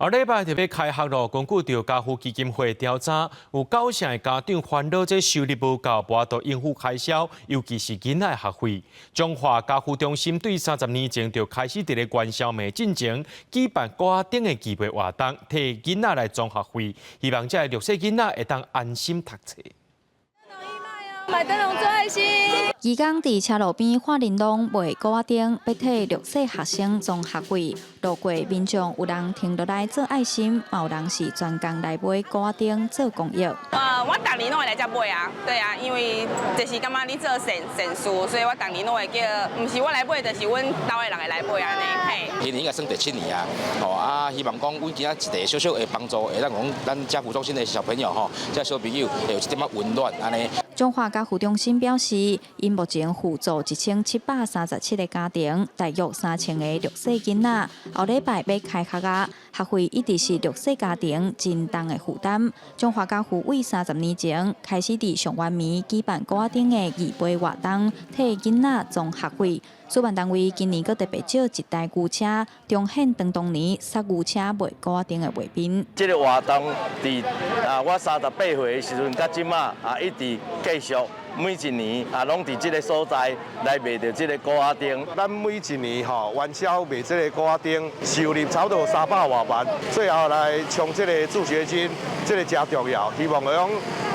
后礼拜特别开学咯，根据着家父基金会调查，有9成的家长烦恼这收入无够，无法度应付开销，尤其是囡仔学费。中华家父中心对30年前就开始伫咧元宵暝进前举办高等的期末活动，替囡仔来装学费，希望这6岁囡仔会当安心读册。买灯笼做爱心。义工伫车路边画玲珑卖高仔灯，要替6岁学生装学费。路过民众有人停落来做爱心，也有人是专工来买高仔灯做公益。我逐年拢会来遮买啊，对啊，因为就是感觉你做善事，所以我逐年拢会叫，唔是我来买，就是阮兜的人会来买安尼。嘿，今年应该算第7年啊，希望讲阮今仔一个小小的帮助，会让讲咱家福中心的小朋友这小朋友会有一点仔温暖安尼。中华家福中心表示，因目前辅助1737个家庭，大约3000个6岁囡仔。后礼拜要开学啊，学费一直是6岁家庭真重的负担。中华家福为30年前开始伫上元暝举办高仔灯的义卖活动，替囡仔装学费。主办单位今年阁特别招1台牛车，彰显当年杀牛车卖高仔灯的画面。这个活动伫我38岁的时阵，到即马一直继续。每一年拢伫这个所在来卖着这个高仔灯。咱每一年元宵卖这个高仔灯，收入差不多300多万。最后来冲这个助学金，这个真重要。希望会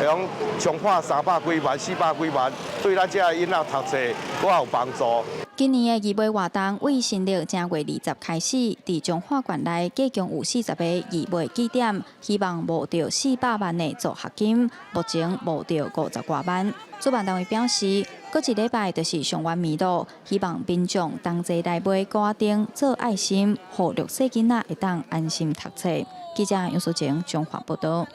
用冲破300几万、400几万，对咱这囡仔读册更有帮助。今年的义卖活动为新历正月20开始，伫中华县内计共有40个义卖据点，希望募到400万的助学金，目前募到50多万。主办单位表示，过一礼拜就是上元暝咯，希望民众同齐来买高仔灯做爱心，互6岁囡仔会当安心读册。记者杨淑晴中华报道。